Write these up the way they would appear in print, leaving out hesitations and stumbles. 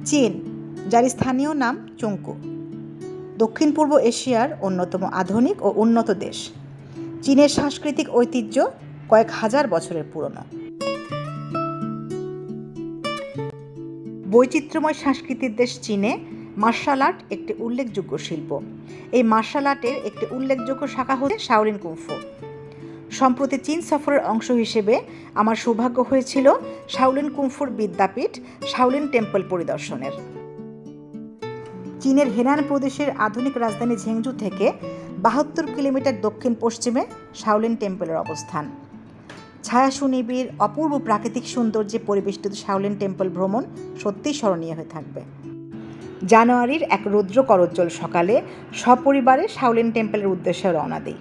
চীন, যার স্থানীয় নাম চুংকু, দক্ষিণ পূর্ব এশিয়ার অন্যতম আধুনিক ও উন্নত দেশ। চীনের সাংস্কৃতিক ঐতিহ্য কয়েক হাজার বছরের পুরনো। বৈচিত্র্যময় সংস্কৃতির দেশ চীনে মার্শাল আর্ট একটি উল্লেখযোগ্য শিল্প। এই মার্শাল আর্টের একটি উল্লেখযোগ্য শাখা হচ্ছে শাওলিন কুংফু। সম্প্রতি চীন সফরের অংশ হিসেবে আমার সৌভাগ্য হয়েছিল শাওলিন কুংফুর বিদ্যাপীঠ শাওলিন টেম্পল পরিদর্শনের। চীনের হেনান প্রদেশের আধুনিক রাজধানী ঝেংজু থেকে ৭২ কিলোমিটার দক্ষিণ পশ্চিমে শাওলিন টেম্পলের অবস্থান। ছায়া সুনিবিড় অপূর্ব প্রাকৃতিক সৌন্দর্যে পরিবেষ্টিত শাওলিন টেম্পল ভ্রমণ সত্যিই স্মরণীয় হয়ে থাকবে। জানুয়ারির এক রৌদ্র করজ্জ্বল সকালে সপরিবারে শাওলিন টেম্পলের উদ্দেশ্যে রওনা দিই।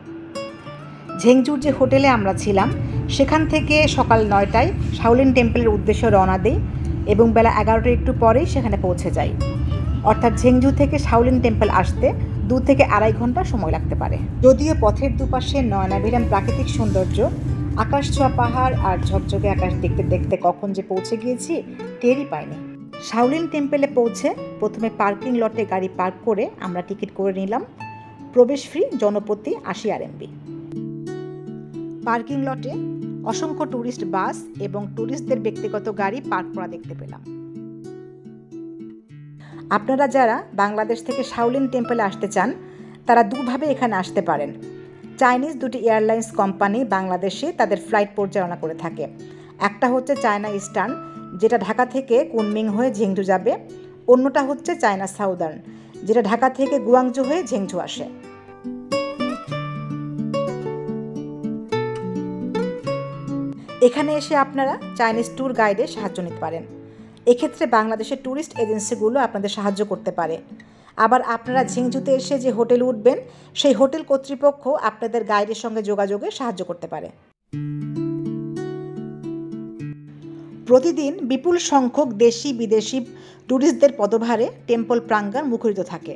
ঝেংজুর যে হোটেলে আমরা ছিলাম সেখান থেকে সকাল ৯টায় শাওলিন টেম্পলের উদ্দেশ্যে রওনা দিই এবং বেলা ১১টার একটু পরেই সেখানে পৌঁছে যাই। অর্থাৎ ঝেংজু থেকে শাওলিন টেম্পল আসতে ২ থেকে ২.৫ ঘন্টা সময় লাগতে পারে। যদিও পথের দুপাশে নয়নাভিরাম প্রাকৃতিক সৌন্দর্য, আকাশ ছোঁয়া পাহাড় আর ঝকঝকে আকাশ দেখতে দেখতে কখন যে পৌঁছে গিয়েছি টেরই পাইনি। শাওলিন টেম্পলে পৌঁছে প্রথমে পার্কিং লটে গাড়ি পার্ক করে আমরা টিকিট করে নিলাম। প্রবেশ ফ্রি, জনপ্রতি ৮০ RMB। পার্কিং লটে অসংখ্য ট্যুরিস্ট বাস এবং ট্যুরিস্টদের ব্যক্তিগত গাড়ি পার্ক করা দেখতে পেলাম। আপনারা যারা বাংলাদেশ থেকে শাওলিন টেম্পলে আসতে চান তারা দুভাবে এখানে আসতে পারেন। চাইনিজ দুটি এয়ারলাইন্স কোম্পানি বাংলাদেশে তাদের ফ্লাইট পরিচালনা করে থাকে। একটা হচ্ছে চায়না ইস্টার্ন, যেটা ঢাকা থেকে কুনমিং হয়ে ঝেংজু যাবে। অন্যটা হচ্ছে চায়না সাউদার্ন, যেটা ঢাকা থেকে গুয়াংজু হয়ে ঝেংজু আসে। এখানে এসে আপনারা চাইনিজ ট্যুর গাইডের সাহায্য নিতে পারেন। এক্ষেত্রে বাংলাদেশের ট্যুরিস্ট এজেন্সিগুলো আপনাদের সাহায্য করতে পারে। আবার আপনারা ঝিংঝুতে এসে যে হোটেলে উঠবেন সেই হোটেল কর্তৃপক্ষ আপনাদের গাইডের সঙ্গে যোগাযোগে সাহায্য করতে পারে। প্রতিদিন বিপুল সংখ্যক দেশি বিদেশি ট্যুরিস্টদের পদভারে টেম্পল প্রাঙ্গণ মুখরিত থাকে।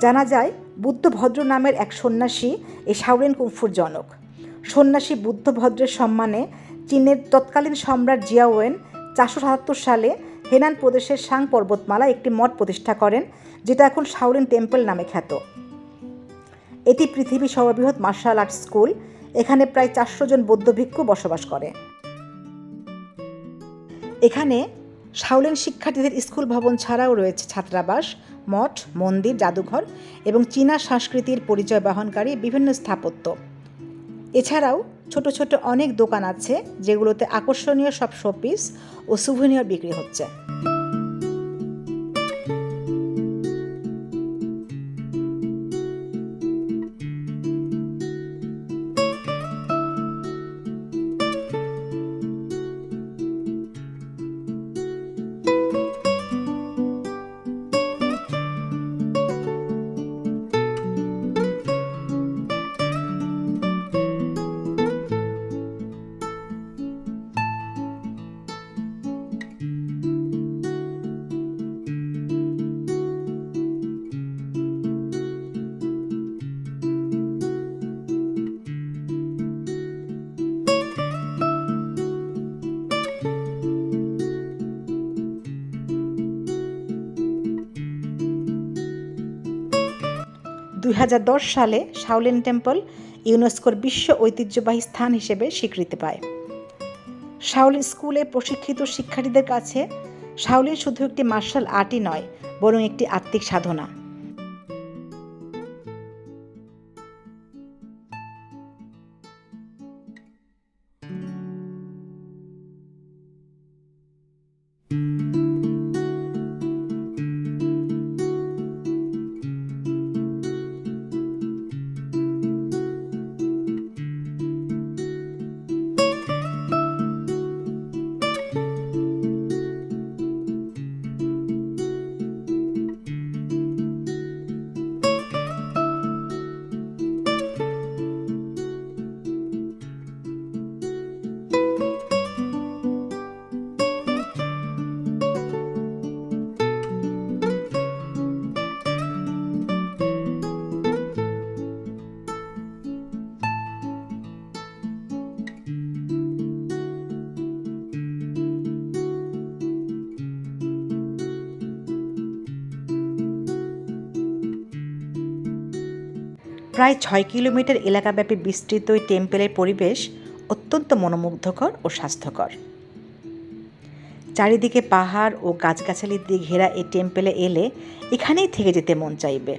জানা যায় বুদ্ধভদ্র নামের এক সন্ন্যাসী এই শাওলিন কুংফুর জনক। সন্ন্যাসী বুদ্ধভদ্রের সম্মানে চীনের তৎকালীন সম্রাট জিয়াওয়েন ৪৭৭ সালে হেনান প্রদেশের সাং পর্বতমালা একটি মঠ প্রতিষ্ঠা করেন, যেটা এখন শাওলিন টেম্পল নামে খ্যাত। এটি পৃথিবীর সর্ববৃহৎ মার্শাল আর্ট স্কুল। এখানে প্রায় ৪০০ জন বৌদ্ধ ভিক্ষু বসবাস করে। এখানে শাওলিন শিক্ষার্থীদের স্কুল ভবন ছাড়াও রয়েছে ছাত্রাবাস, মঠ, মন্দির, জাদুঘর এবং চীনা সংস্কৃতির পরিচয় বহনকারী বিভিন্ন স্থাপত্য। এছাড়াও ছোট ছোট অনেক দোকান আছে যেগুলোতে আকর্ষণীয় সব শোপিস ও সুভেনিয়ার বিক্রি হচ্ছে। ২০১০ সালে শাওলিন টেম্পল ইউনেস্কোর বিশ্ব ঐতিহ্যবাহী স্থান হিসেবে স্বীকৃতি পায়। শাওলিন স্কুলে প্রশিক্ষিত শিক্ষার্থীদের কাছে শাওলিন শুধু একটি মার্শাল আর্টই নয়, বরং একটি আত্মিক সাধনা। প্রায় 6 কিলোমিটার এলাকাব্যাপী বিস্তৃত এই টেম্পেলের পরিবেশ অত্যন্ত মনোমুগ্ধকর ও স্বাস্থ্যকর। চারিদিকে পাহাড় ও গাছগাছালি দিয়ে ঘেরা এই টেম্পেলে এলে এখানেই থেকে যেতে মন চাইবে।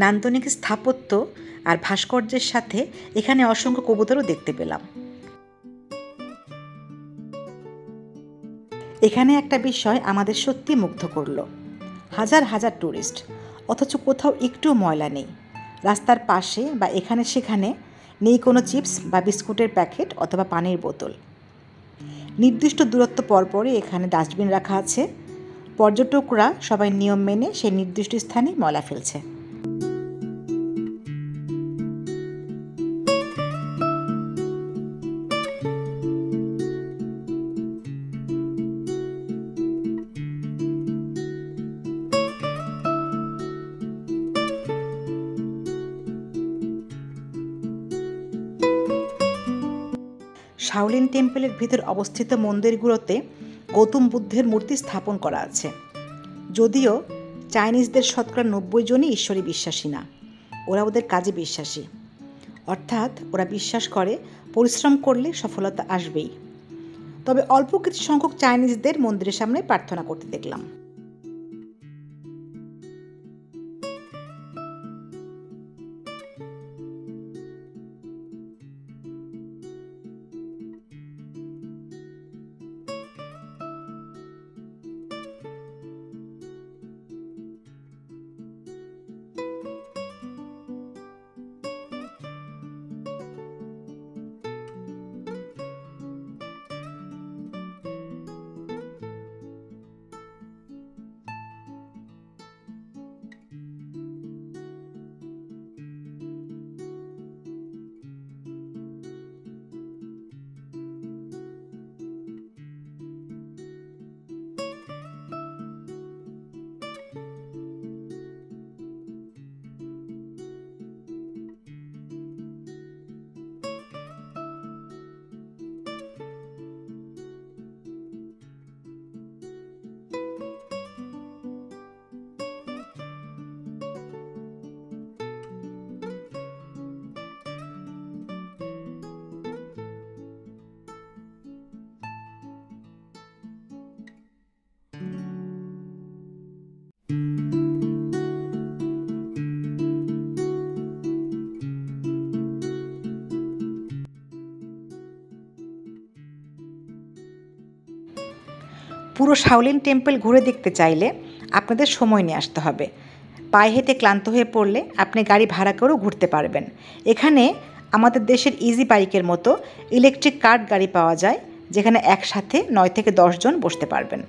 নান্দনিক স্থাপত্য আর ভাস্কর্যের সাথে এখানে অসংখ্য কবুতরও দেখতে পেলাম। এখানে একটা বিষয় আমাদের সত্যি মুগ্ধ করলো, হাজার হাজার ট্যুরিস্ট, অথচ কোথাও একটু ময়লা নেই। রাস্তার পাশে বা এখানে সেখানে নেই কোনো চিপস বা বিস্কুটের প্যাকেট অথবা পানির বোতল। নির্দিষ্ট দূরত্ব পরপরই এখানে ডাস্টবিন রাখা আছে। পর্যটকরা সবাই নিয়ম মেনে সেই নির্দিষ্ট স্থানে ময়লা ফেলছে। শাওলিন টেম্পলের ভিতর অবস্থিত মন্দিরগুলোতে গৌতম বুদ্ধের মূর্তি স্থাপন করা আছে। যদিও চাইনিজদের শতকরা 90 জনই ঈশ্বরে বিশ্বাসী না, ওরা ওদের কাজে বিশ্বাসী। অর্থাৎ ওরা বিশ্বাস করে পরিশ্রম করলে সফলতা আসবেই। তবে অল্প কিছু সংখ্যক চাইনিজদের মন্দিরের সামনে প্রার্থনা করতে দেখলাম। পুরো শাওলিন টেম্পল ঘুরে দেখতে চাইলে আপনাদের সময় নিয়ে আসতে হবে। পায়ে হেঁটে ক্লান্ত হয়ে পড়লে আপনি গাড়ি ভাড়া করেও ঘুরতে পারবেন। এখানে আমাদের দেশের ইজি বাইকের মতো ইলেকট্রিক কার্ট গাড়ি পাওয়া যায়, যেখানে একসাথে 9 থেকে 10 জন বসতে পারবেন।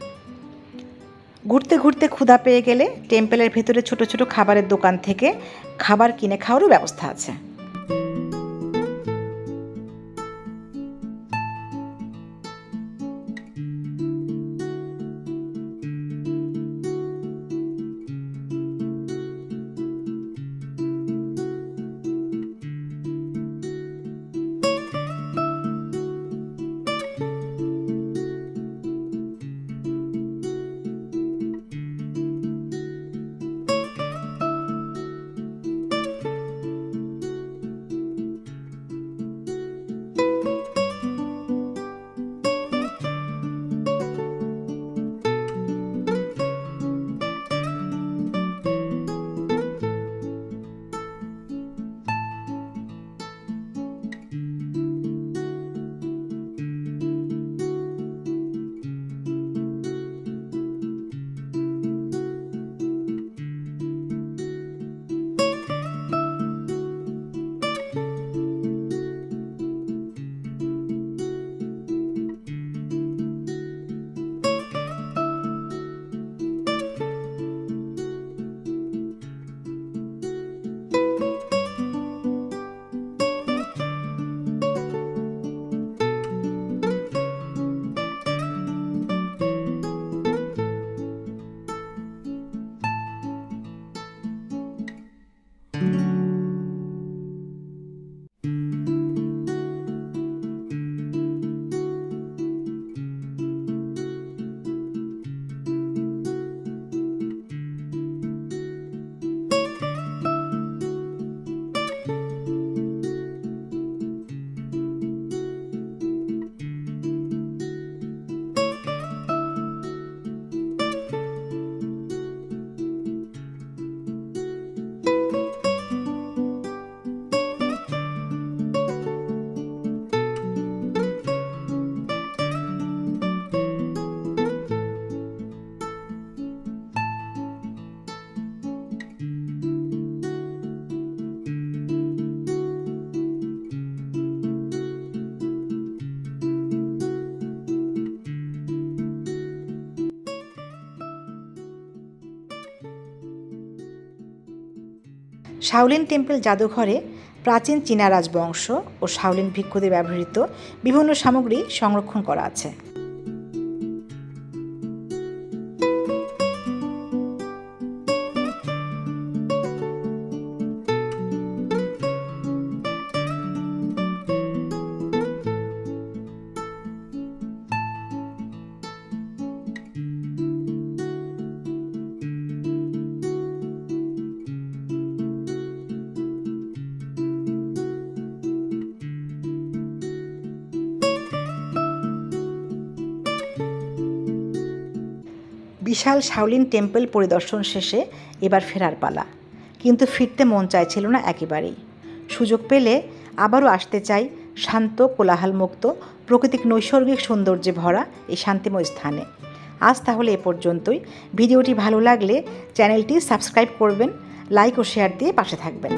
ঘুরতে ঘুরতে ক্ষুধা পেয়ে গেলে টেম্পলের ভেতরে ছোট ছোট খাবারের দোকান থেকে খাবার কিনে খাওয়ারও ব্যবস্থা আছে। শাওলিন টেম্পল জাদুঘরে প্রাচীন চীনা রাজবংশ ও শাওলিন ভিক্ষুদের ব্যবহৃত বিভিন্ন সামগ্রী সংরক্ষণ করা আছে। বিশাল শাওলিন টেম্পল পরিদর্শন শেষে এবার ফেরার পালা, কিন্তু ফিরতে মন চাইছিল না একেবারেই। সুযোগ পেলে আবারও আসতে চাই শান্ত, কোলাহলমুক্ত, প্রাকৃতিক নৈসর্গিক সৌন্দর্যে ভরা এই শান্তিময় স্থানে। আজ তাহলে এ পর্যন্তই। ভিডিওটি ভালো লাগলে চ্যানেলটি সাবস্ক্রাইব করবেন, লাইক ও শেয়ার দিয়ে পাশে থাকবেন।